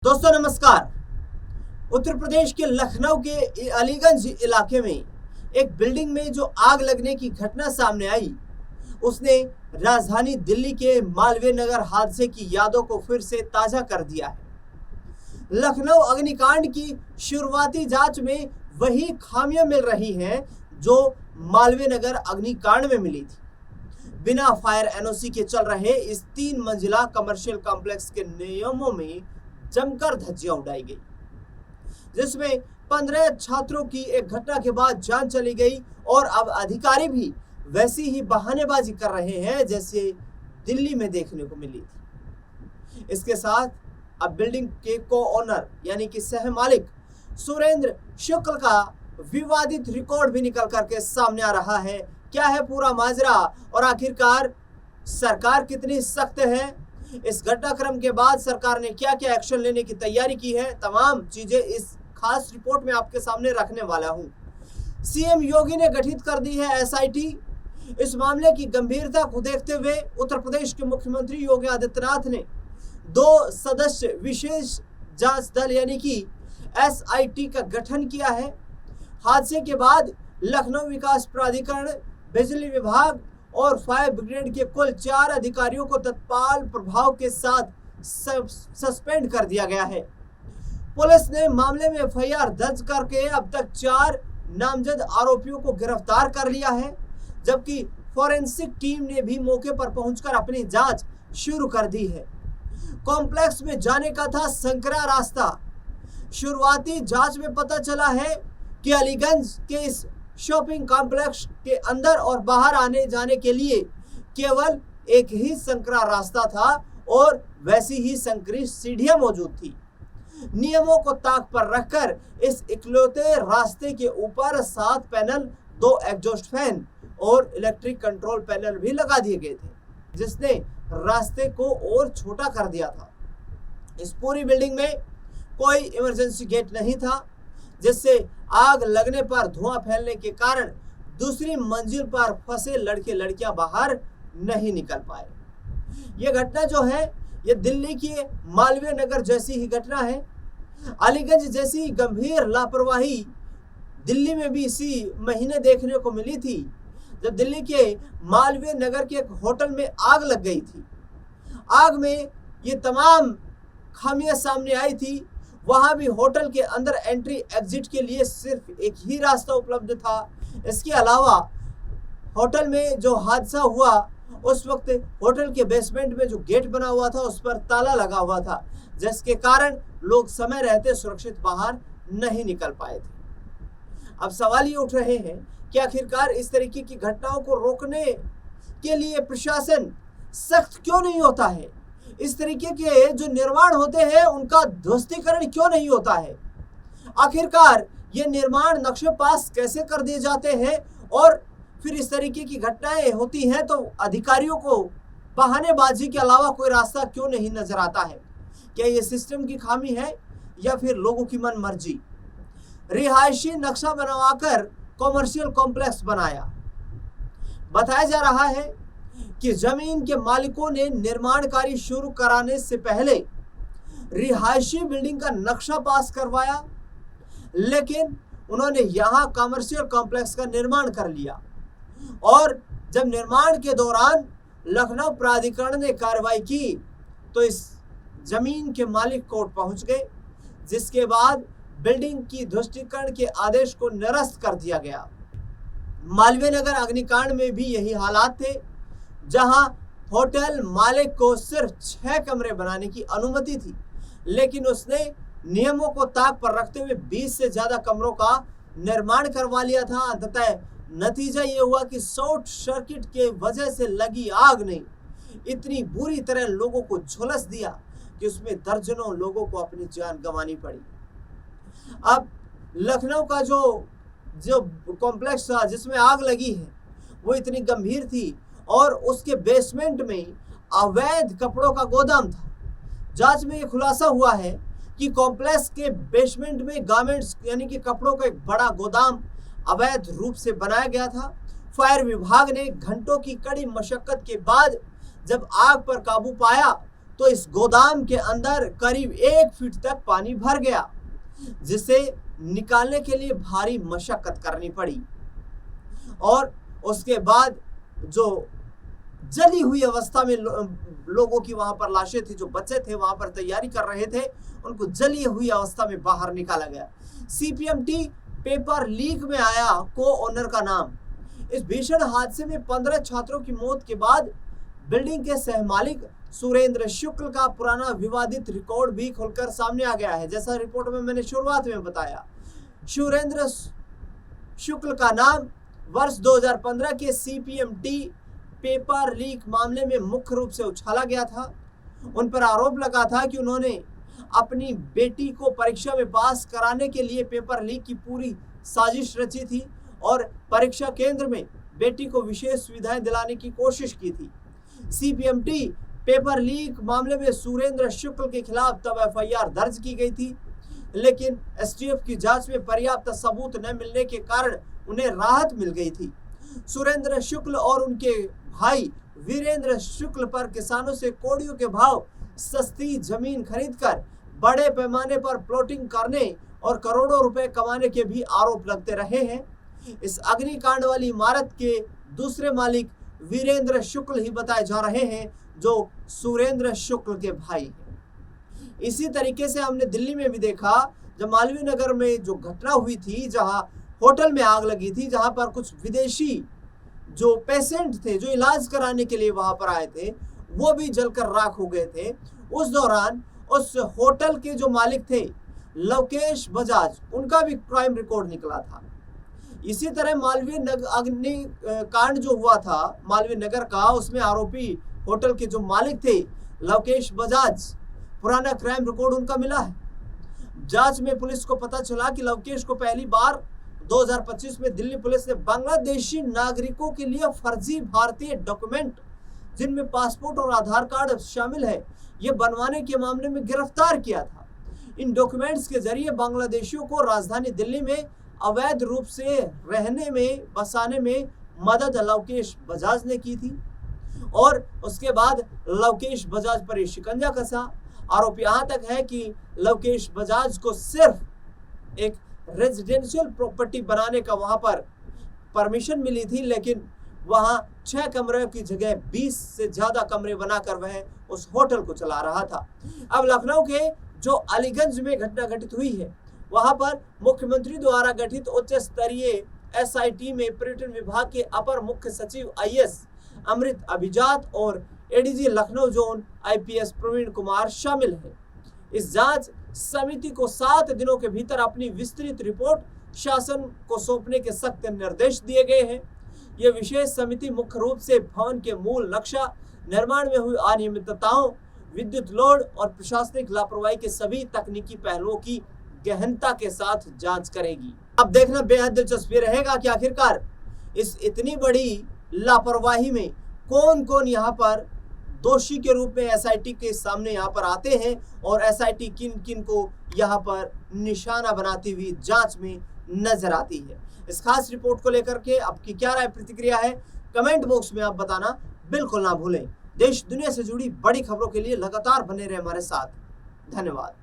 दोस्तों नमस्कार। उत्तर प्रदेश के लखनऊ के अलीगंज इलाके में एक बिल्डिंग में जो आग लगने की घटना सामने आई, उसने राजधानी दिल्ली के मालवीय नगर हादसे की यादों को फिर से ताजा कर दिया है। लखनऊ अग्निकांड की शुरुआती जांच में वही खामियां मिल रही हैं जो मालवीय नगर अग्निकांड में मिली थी। बिना फायर एनओसी के चल रहे इस 3 मंजिला कमर्शियल कॉम्प्लेक्स के नियमों में जमकर धज्जियां उड़ाई गई, जिसमें 15 छात्रों की एक घटना के बाद जान चली गई और अब अधिकारी भी वैसी ही बहानेबाजी कर रहे हैं जैसे दिल्ली में देखने को मिली थी। इसके साथ अब बिल्डिंग के को ओनर यानी कि सह मालिक सुरेंद्र शुक्ल का विवादित रिकॉर्ड भी निकल करके सामने आ रहा है। क्या है पूरा माजरा और आखिरकार सरकार कितनी सख्त है? इस घटनाक्रम के बाद सरकार ने क्या क्या एक्शन लेने की तैयारी की है, तमाम चीजें इस खास रिपोर्ट में आपके सामने रखने वाला हूं। सीएम योगी ने गठित कर दी है एसआईटी। इस मामले की गंभीरता को देखते हुए उत्तर प्रदेश के मुख्यमंत्री योगी आदित्यनाथ ने 2 सदस्य विशेष जांच दल यानी कि एसआईटी का गठन किया है। हादसे के बाद लखनऊ विकास प्राधिकरण, बिजली विभाग और फायर ब्रिगेड के कुल 4 अधिकारियों को तत्काल प्रभाव के साथ सस्पेंड कर दिया गया है। पुलिस ने मामले में एफआईआर दर्ज करके अब तक 4 नामजद आरोपियों को गिरफ्तार कर लिया है, जबकि फोरेंसिक टीम ने भी मौके पर पहुंचकर अपनी जांच शुरू कर दी है। कॉम्प्लेक्स में जाने का था संकरा रास्ता। शुरुआती जांच में पता चला है कि अलीगंज के इस शॉपिंग कॉम्प्लेक्स के अंदर और बाहर आने जाने के लिए केवल एक ही संकरा रास्ता था और वैसी ही संकरी सीढ़ियां मौजूद थी। नियमों को ताक पर रखकर इस इकलौते रास्ते के ऊपर 7 पैनल, 2 एग्जॉस्ट फैन और इलेक्ट्रिक कंट्रोल पैनल भी लगा दिए गए थे, जिसने रास्ते को और छोटा कर दिया था। इस पूरी बिल्डिंग में कोई इमरजेंसी गेट नहीं था, जिससे आग लगने पर धुआं फैलने के कारण दूसरी मंजिल पर फंसे लड़के लड़कियां बाहर नहीं निकल पाए। यह घटना जो है यह दिल्ली के मालवीय नगर जैसी ही घटना है। अलीगंज जैसी गंभीर लापरवाही दिल्ली में भी इसी महीने देखने को मिली थी, जब दिल्ली के मालवीय नगर के एक होटल में आग लग गई थी। आग में ये तमाम खामियां सामने आई थी। वहां भी होटल के अंदर एंट्री एग्जिट के लिए सिर्फ एक ही रास्ता उपलब्ध था। इसके अलावा होटल में जो हादसा हुआ उस वक्त होटल के बेसमेंट में जो गेट बना हुआ था उस पर ताला लगा हुआ था, जिसके कारण लोग समय रहते सुरक्षित बाहर नहीं निकल पाए थे। अब सवाल ये उठ रहे हैं कि आखिरकार इस तरीके की घटनाओं को रोकने के लिए प्रशासन सख्त क्यों नहीं होता है? इस तरीके के जो निर्माण होते हैं उनका ध्वस्तीकरण क्यों नहीं होता है? आखिरकार ये निर्माण नक्शे पास कैसे कर दिए जाते हैं और फिर इस तरीके की घटनाएं होती हैं तो अधिकारियों को बहानेबाजी के अलावा कोई रास्ता क्यों नहीं नजर आता है? क्या ये सिस्टम की खामी है या फिर लोगों की मन मर्जी? रिहायशी नक्शा बनवाकर कॉमर्शियल कॉम्प्लेक्स बनाया। बताया जा रहा है कि जमीन के मालिकों ने निर्माण कार्य शुरू कराने से पहले रिहायशी बिल्डिंग का नक्शा पास करवाया, लेकिन उन्होंने यहां कमर्शियल कॉम्प्लेक्स का निर्माण कर लिया और जब निर्माण के दौरान लखनऊ प्राधिकरण ने कार्रवाई की तो इस जमीन के मालिक कोर्ट पहुंच गए, जिसके बाद बिल्डिंग की ध्वस्तीकरण के आदेश को निरस्त कर दिया गया। मालवीय नगर अग्निकांड में भी यही हालात थे, जहां होटल मालिक को सिर्फ 6 कमरे बनाने की अनुमति थी, लेकिन उसने नियमों को ताक पर रखते हुए 20 से ज्यादा कमरों का निर्माण करवा लिया था। अंततः नतीजा ये हुआ कि शॉर्ट सर्किट के वजह से लगी आग ने इतनी बुरी तरह लोगों को झुलस दिया कि उसमें दर्जनों लोगों को अपनी जान गंवानी पड़ी। अब लखनऊ का जो कॉम्प्लेक्स था जिसमें आग लगी है वो इतनी गंभीर थी और उसके बेसमेंट में अवैध कपड़ों का गोदाम था। जांच में यह खुलासा हुआ है कि कॉम्प्लेक्स के बेसमेंट में गारमेंट्स यानी कि कपड़ों का एक बड़ा गोदाम अवैध रूप से बनाया गया था। फायर विभाग ने घंटों की कड़ी मशक्कत के बाद जब आग पर काबू पाया तो इस गोदाम के अंदर करीब 1 फीट तक पानी भर गया, जिसे निकालने के लिए भारी मशक्कत करनी पड़ी। और उसके बाद जो जली हुई अवस्था में लोगों की वहां पर लाशें थी, जो बच्चे थे वहां पर तैयारी कर रहे थे, उनको जली हुई अवस्था में बाहर निकाला गया। CPMT पेपर लीक में आया को ओनर का नाम। इस भीषण हादसे में 15 छात्रों की मौत के बाद बिल्डिंग के सहमालिक सुरेंद्र शुक्ल का पुराना विवादित रिकॉर्ड भी खुलकर सामने आ गया है। जैसा रिपोर्ट में मैंने शुरुआत में बताया, सुरेंद्र शुक्ल का नाम वर्ष 2015 के CPMT पेपर लीक मामले में मुख्य रूप से उछाला गया था। उन पर आरोप लगा था कि उन्होंने अपनी बेटी को परीक्षा में पास कराने के लिए पेपर लीक की पूरी साजिश रची थी और परीक्षा केंद्र में बेटी को विशेष सुविधाएं दिलाने की कोशिश की थी। CPMT पेपर लीक मामले में सुरेंद्र शुक्ल के खिलाफ तब FIR दर्ज की गई थी, लेकिन STF की जांच में पर्याप्त सबूत न मिलने के कारण उन्हें राहत मिल गई थी। सुरेंद्र शुक्ल और उनके भाई वीरेंद्र शुक्ल पर किसानों से कौड़ियों के भाव सस्ती जमीन खरीदकर बड़े पैमाने पर प्लॉटिंग करने और करोड़ों रुपए कमाने के भी आरोप लगते रहे हैं। इस अग्निकांड वाली इमारत के दूसरे मालिक वीरेंद्र शुक्ल ही बताए जा रहे हैं, जो सुरेंद्र शुक्ल के भाई हैं। इसी तरीके से हमने दिल्ली में भी देखा, जब मालवीय नगर में जो घटना हुई थी, जहां होटल में आग लगी थी, जहां पर कुछ विदेशी जो पेशेंट थे, जो इलाज कराने के लिए वहां पर आए थे, वो भी जलकर राख हो गए थे। उस दौरान उस होटल के जो मालिक थे लवकेश बजाज, उनका भी क्राइम रिकॉर्ड निकला था। इसी तरह मालवीय अग्नि कांड जो हुआ था मालवीय नगर का, उसमें आरोपी होटल के जो मालिक थे लवकेश बजाज, पुराना क्राइम रिकॉर्ड उनका मिला है। जांच में पुलिस को पता चला कि लवकेश को पहली बार 2025 में दिल्ली पुलिस ने बांग्लादेशी नागरिकों के लिए फर्जी भारतीय डॉक्यूमेंट, जिनमें पासपोर्ट और आधार कार्ड शामिल है, ये बनवाने के मामले में गिरफ्तार किया था। इन डॉक्यूमेंट्स के जरिए बांग्लादेशियों को राजधानी दिल्ली में अवैध रूप से रहने में, बसाने में मदद लवकेश बजाज ने की थी और उसके बाद लवकेश बजाज पर शिकंजा कसा। आरोप यहाँ तक है कि लवकेश बजाज को सिर्फ एक रेजिडेंशियल प्रॉपर्टी बनाने का वहां पर परमिशन मिली थी, लेकिन वहां 6 कमरे की जगह 20 से ज्यादा कमरे बनाकर वह उस होटल को चला रहा था। अब लखनऊ के जो अलीगंज में घटना घटित हुई है, वहां पर मुख्यमंत्री द्वारा गठित उच्च स्तरीय SIT में पर्यटन विभाग के अपर मुख्य सचिव IS अमृत अभिजात और ADG Lucknow zone IPS Praveen Kumar शामिल है। इस जांच समिति को 7 दिनों के भीतर अपनी विस्तृत रिपोर्ट शासन को सौंपने के सख्त निर्देश दिए गए हैं। यह विशेष समिति मुख्य रूप से भवन के मूल नक्शा, निर्माण में हुई अनियमितताओं, विद्युत लोड और प्रशासनिक लापरवाही के सभी तकनीकी पहलुओं की गहनता के साथ जांच करेगी। अब देखना बेहद दिलचस्प रहेगा कि आखिरकार इस इतनी बड़ी लापरवाही में कौन कौन यहाँ पर दोषी के रूप में SIT के सामने यहाँ पर आते हैं और SIT किन किन को यहाँ पर निशाना बनाती हुई जांच में नजर आती है। इस खास रिपोर्ट को लेकर के आपकी क्या राय, प्रतिक्रिया है, कमेंट बॉक्स में आप बताना बिल्कुल ना भूलें। देश दुनिया से जुड़ी बड़ी खबरों के लिए लगातार बने रहे हमारे साथ। धन्यवाद।